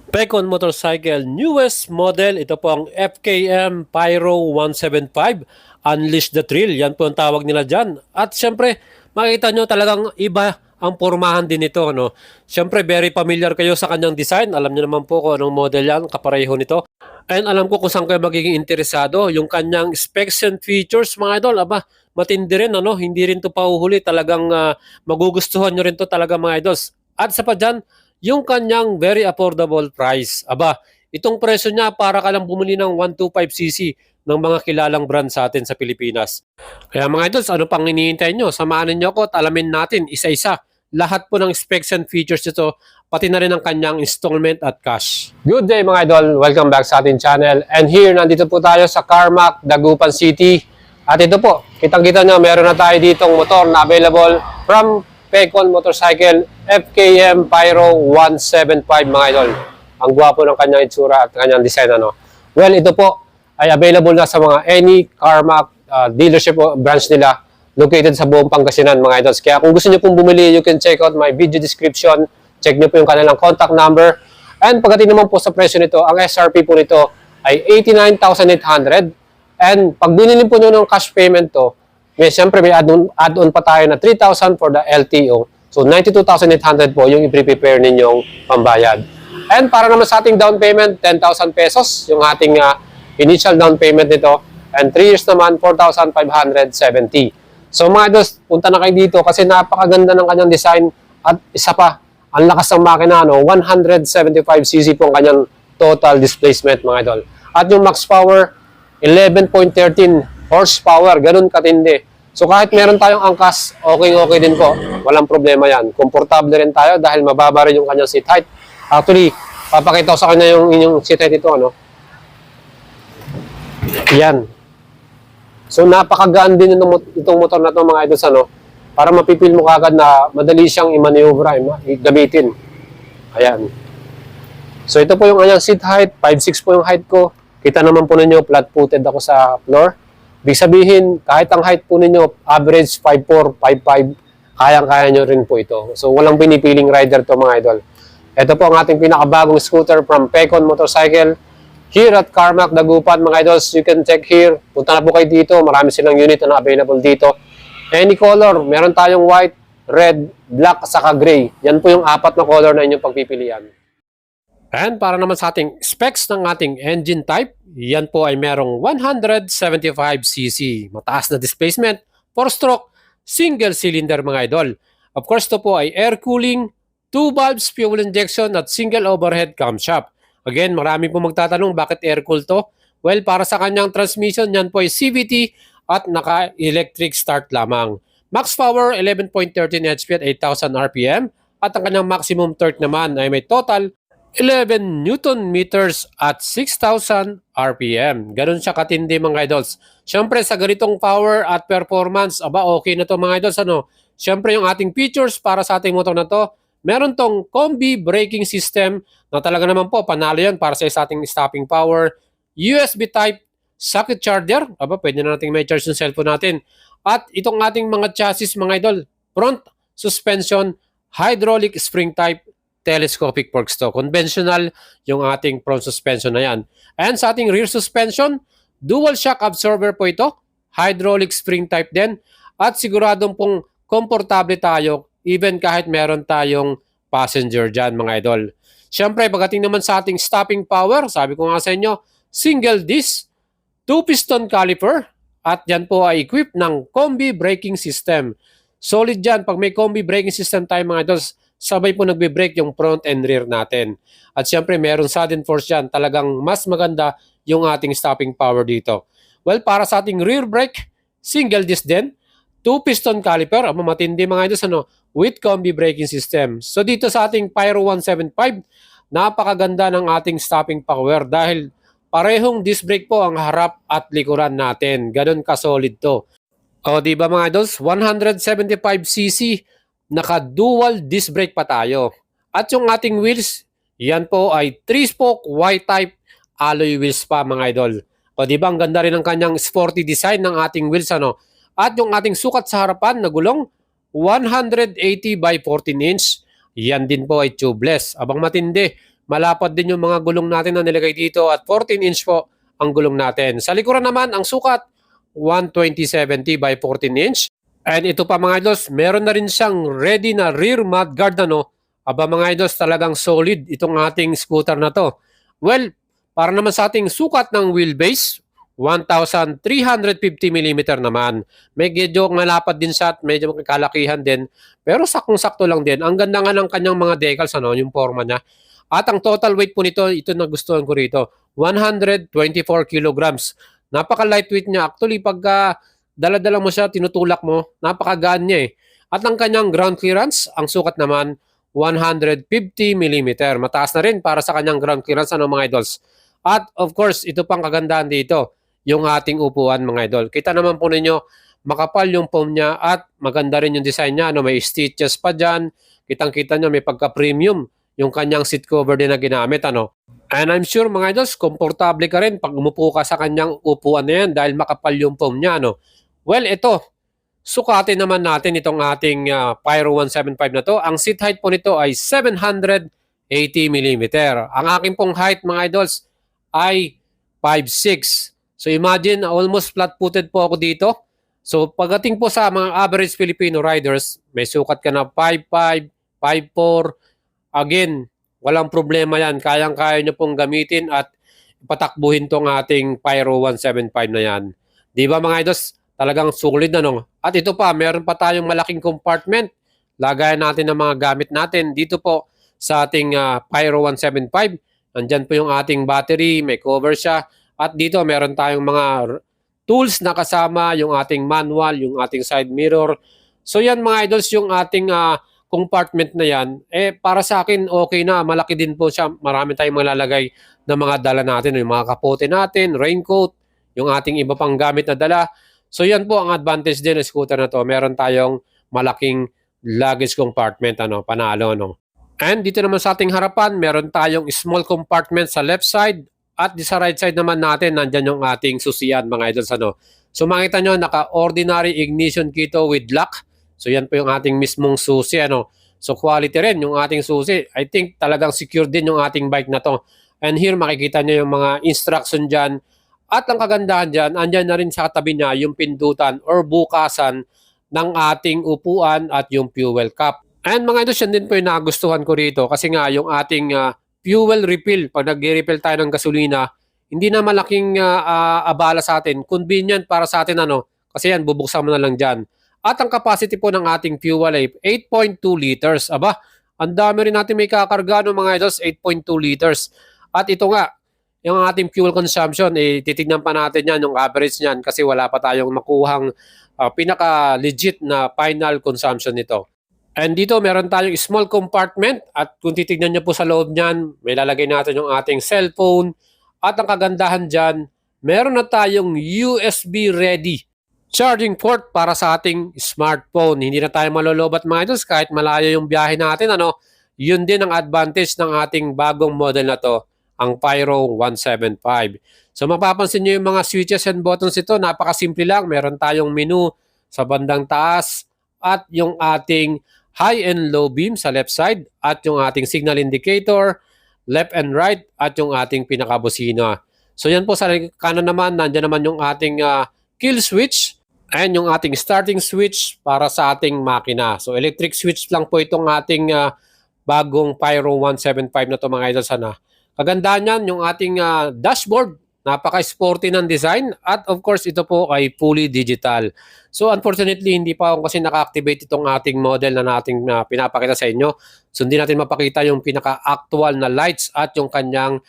Pecon Motorcycle newest model, ito po ang FKM Pyro 175 Unleash the Thrill, yan po ang tawag nila dyan. At syempre, makita nyo talagang iba ang pormahan din ito. No? Syempre, very familiar kayo sa kanyang design. Alam nyo naman po kung anong model yan, kapareho nito. And alam ko kung saan kayo magiging interesado. Yung kanyang specs and features, mga idol, aba, matindi rin, ano? Hindi rin to pauhuli. Talagang magugustuhan nyo rin to talaga, mga idols. At sa pa dyan, yung kanyang very affordable price. Aba, itong presyo niya para ka lang bumili ng 125cc ng mga kilalang brand sa atin sa Pilipinas. Kaya mga idols, ano pang hinihintay nyo? Samahan niyo ako at alamin natin isa-isa lahat po ng specs and features nito, pati na rin ang kanyang installment at cash. Good day mga idol, welcome back sa ating channel. And here, nandito po tayo sa Carmack, Dagupan City. At ito po, kitang-kita nyo, meron na tayo ditong motor na available from Pecon Motorcycle FKM Pyro 175 mga idol. Ang gwapo ng kanyang itsura at kanyang design. Ano? Well, ito po ay available na sa mga any Carmack dealership o branch nila located sa buong Pangasinan mga idols. Kaya kung gusto nyo pong bumili, you can check out my video description. Check nyo po yung kanilang contact number. And pagdating naman po sa presyo nito, ang SRP po nito ay 89,800. And pag binili po nyo ng cash payment to, siyempre may add-on pa tayo na 3,000 for the LTO. So 92,800 po yung i-prepare ninyong pambayad. And para naman sa ating down payment, 10,000 pesos yung ating initial down payment nito. And 3 years naman, 4,570. So mga idols, punta na kayo dito kasi napakaganda ng kanyang design at isa pa, ang lakas ng makina, no? 175cc po ang kanyang total displacement mga idol. At yung max power, 11.13 horsepower, ganun katindi. So kahit meron tayong angkas, okay din po. Walang problema yan. Komportable rin tayo dahil mababa rin yung kanyang seat height. Actually, papakita ko sa kanya yung inyong seat height ito, ano? Yan. So napakagaan din itong motor na ito mga idols, ano? Para mapipil mo kagad na madali siyang i-maneuver, gamitin. Ayan. So ito po yung kanyang seat height, 5'6 po yung height ko. Kita naman po ninyo, flat-footed ako sa floor. Ibig sabihin, kahit ang height po ninyo, average 5'4", 5'5", kayang-kaya nyo rin po ito. So walang pinipiling rider to mga idol. Ito po ang ating pinakabagong scooter from Pecon Motorcycle. Here at Carmack, Dagupan, mga idols, you can check here. Punta na po kayo dito. Marami silang unit na available dito. Any color. Meron tayong white, red, black, saka gray. Yan po yung 4 na color na inyong pagpipilian. And para naman sa ating specs ng ating engine type, yan po ay merong 175cc. Mataas na displacement, 4-stroke, single cylinder mga idol. Of course, ito po ay air cooling, 2 valves, fuel injection, at single overhead camshaft. Again, marami po magtatanong bakit air-cool to? Well, para sa kanyang transmission, yan po ay CVT at naka-electric start lamang. Max power, 11.13 HP at 8,000 RPM. At ang kanyang maximum torque naman ay may total 11 Newton meters at 6,000 RPM. Ganun siya katindi mga idols. Siyempre, sa ganitong power at performance, aba okay na to mga idols. Ano? Siyempre, yung ating features para sa ating motor na to, meron tong combi braking system na talaga naman po, panalo yan para sa ating stopping power. USB type socket charger. Aba, pwede na natin may charge ng cellphone natin. At itong ating mga chassis, mga idol, front suspension, hydraulic spring type, telescopic forks to. Conventional yung ating front suspension na yan. And sa ating rear suspension, dual shock absorber po ito. Hydraulic spring type din. At siguradong pong komportable tayo even kahit meron tayong passenger dyan, mga idol. Siyempre, pagdating naman sa ating stopping power, sabi ko nga sa inyo, single disc, 2-piston caliper, at yan po ay equipped ng combi braking system. Solid dyan, pag may combi braking system tayo mga idol, sabay po nagbe-brake yung front and rear natin. At siyempre, meron sudden force dyan, talagang mas maganda yung ating stopping power dito. Well, para sa ating rear brake, single disc din, 2-piston caliper, matindi mga idol, ano, with combi braking system. So dito sa ating Pyro 175, napakaganda ng ating stopping power dahil parehong disc brake po ang harap at likuran natin. Ganun ka-solid to. O di ba mga idols, 175cc, naka-dual disc brake pa tayo. At yung ating wheels, yan po ay 3-spoke Y-type alloy wheels pa mga idol. O di ba ang ganda rin ng kanyang sporty design ng ating wheels, ano? At yung ating sukat sa harapan na gulong, 180 by 14 inch. Yan din po ay tubeless. Abang matindi. malapad din yung mga gulong natin na nilagay dito at 14-inch po ang gulong natin. Sa likuran naman, ang sukat 120/70 by 14-inch. And ito pa mga idols, meron na rin siyang ready na rear mud guard Aba mga idols, talagang solid itong ating scooter na to. Well, para naman sa ating sukat ng wheelbase, 1,350mm naman. Medyo malapad din siya at medyo kalakihan din. Pero saktong-sakto lang din. Ang ganda nga ng kanyang mga decals, yung forma niya. At ang total weight po nito, ito nagustuhan ko rito, 124 kilograms. Napaka-lightweight niya. Actually, pagka dala-dala mo siya, tinutulak mo, napakagaan niya eh. At ang kanyang ground clearance, ang sukat naman, 150mm. Mataas na rin para sa kanyang ground clearance, mga idols. At of course, ito pang kagandahan dito, yung ating upuan mga idol. Kita naman po ninyo, makapal yung foam niya at maganda rin yung design niya. May stitches pa dyan. Kitang-kita nyo, may pagka-premium yung kanyang seat cover din na ginamit. And I'm sure mga idols, komportable ka rin pag umupo ka sa kanyang upuan na yan dahil makapal yung foam niya. Well, ito, sukatin naman natin itong ating Pyro 175 na to. Ang seat height po nito ay 780mm. Ang aking pong height mga idols ay 5'6". So imagine, almost flat-footed po ako dito. So pagdating po sa mga average Filipino riders, may sukat ka na 5'5", 5'4". Again, walang problema yan. Kayang-kaya nyo pong gamitin at patakbuhin tong ating Pyro 175 na yan. Di ba mga idols? Talagang solid At ito pa, meron pa tayong malaking compartment. Lagayan natin ng mga gamit natin. Dito po sa ating Pyro 175. Nandyan po yung ating battery, may cover siya. At dito meron tayong mga tools na kasama, yung ating manual, yung ating side mirror. So yan mga idols, yung ating compartment na yan. Para sa akin, okay na. Malaki din po siya. Marami tayong malalagay na mga dala natin. Yung mga kapote natin, raincoat, yung ating iba pang gamit na dala. So yan po ang advantage din ng scooter na to. Meron tayong malaking luggage compartment. Panalo. And dito naman sa ating harapan, meron tayong small compartment sa left side at sa right side naman natin, nandyan yung ating susian mga idols. So makita nyo, naka-ordinary ignition kito with lock. So yan po yung ating mismong susi. So quality rin yung ating susi. I think talagang secure din yung ating bike na to. And here makikita nyo yung mga instruction dyan. At ang kagandahan dyan, andyan na rin sa tabi niya yung pindutan or bukasan ng ating upuan at yung fuel cap. And mga idols, yan din po yung nagustuhan ko rito kasi nga yung ating fuel refill, pag nag-refill tayo ng gasolina, hindi na malaking abala sa atin. Convenient para sa atin kasi yan, bubuksan mo na lang dyan. At ang capacity po ng ating fuel ay 8.2 liters. Aba, ang dami rin natin may kakarga mga idols, 8.2 liters. At ito nga, yung ating fuel consumption, titignan pa natin yan, yung average niyan kasi wala pa tayong makuhang pinaka-legit na final consumption nito. And dito meron tayong small compartment at kung titignan nyo po sa loob niyan, may lalagay natin yung ating cellphone at ang kagandahan dyan, meron na tayong USB ready charging port para sa ating smartphone. Hindi na tayo malolobat mga idols kahit malayo yung biyahe natin. Yun din ang advantage ng ating bagong model na to, ang Pyro 175. So mapapansin nyo yung mga switches and buttons ito, napakasimple lang. Meron tayong menu sa bandang taas at yung ating high and low beam sa left side at yung ating signal indicator, left and right at yung ating pinakabusina. So yan po sa kanan naman, nandiyan naman yung ating kill switch and yung ating starting switch para sa ating makina. So electric switch lang po itong ating bagong Pyro 175 na to mga idol sana. Kagandahan yan, yung ating dashboard, napaka-sporty ng design at of course ito po ay fully digital. So unfortunately hindi pa ako kasi naka-activate itong ating model na nating pinapakita sa inyo. So hindi natin mapakita yung pinaka-actual na lights at yung kanyang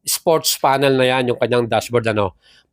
sports panel na yan, yung kanyang dashboard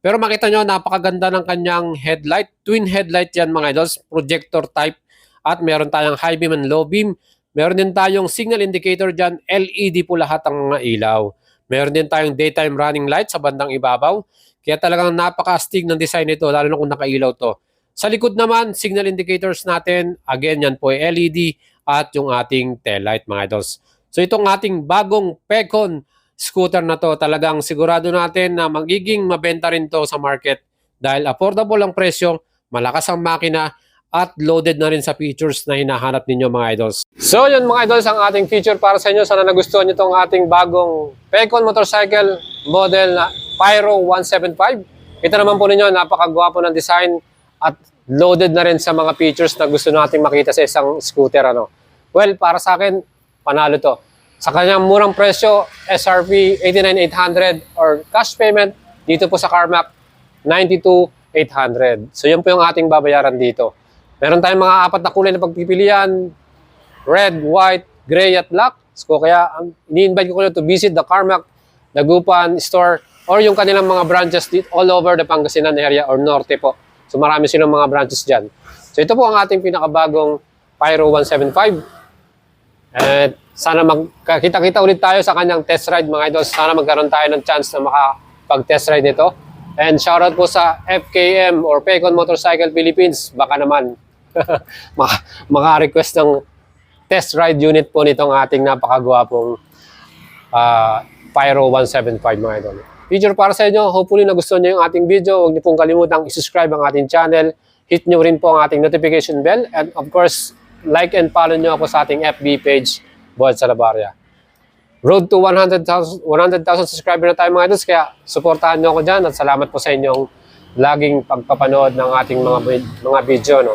Pero makita nyo, napakaganda ng kanyang headlight. Twin headlight yan mga idols, projector type at meron tayong high beam and low beam. Meron din tayong signal indicator dyan, LED po lahat ang mga ilaw. Meron din tayong daytime running light sa bandang ibabaw. Kaya talagang napaka-astig ng design nito, lalo na kung nakailaw to. Sa likod naman, signal indicators natin, again yan po ay LED at yung ating tail light mga idols. So itong ating bagong Pecon scooter na to, talagang sigurado natin na magiging mabenta rin to sa market dahil affordable ang presyo, malakas ang makina at loaded na rin sa features na hinahanap ninyo mga idols. So yun mga idols ang ating feature para sa inyo. Sana nagustuhan nyo itong ating bagong Pecon motorcycle model na Pyro 175. Kita naman po ninyo, napakagwapo ng design at loaded na rin sa mga features na gusto nating makita sa isang scooter. Well, para sa akin, panalo to. Sa kanyang murang presyo, SRP 89,800 or cash payment dito po sa CarMax 92,800. So yun po yung ating babayaran dito. Meron tayong mga 4 na kulay na pagpipilian, red, white, gray at black. So kaya ini-invite ko kayo to visit the CarMax Dagupan store or yung kanilang mga branches all over the Pangasinan area or norte po. So marami silang mga branches dyan. So ito po ang ating pinakabagong Pyro 175. At sana magkakita-kita ulit tayo sa kanyang test ride mga idols. Sana magkaroon tayo ng chance na makapag-test ride nito. And shoutout po sa FKM or Pecon Motorcycle Philippines. Baka naman maka-request ng test ride unit po nitong ating napakagwapong Pyro 175 mga idol. Feature para sa inyo, hopefully nagustuhan nyo yung ating video. Huwag niyo pong kalimutang i-subscribe ang ating channel. Hit nyo rin po ang ating notification bell. And of course, like and follow nyo ako sa ating FB page, Boyd Salabarria. Road to 100,000 subscriber na tayo mga idols. Kaya supportahan nyo ako dyan at salamat po sa inyong laging pagpapanood ng ating mga video.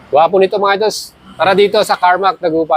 Gwapo nito mga idols. Tara dito sa CarMax Dagupan.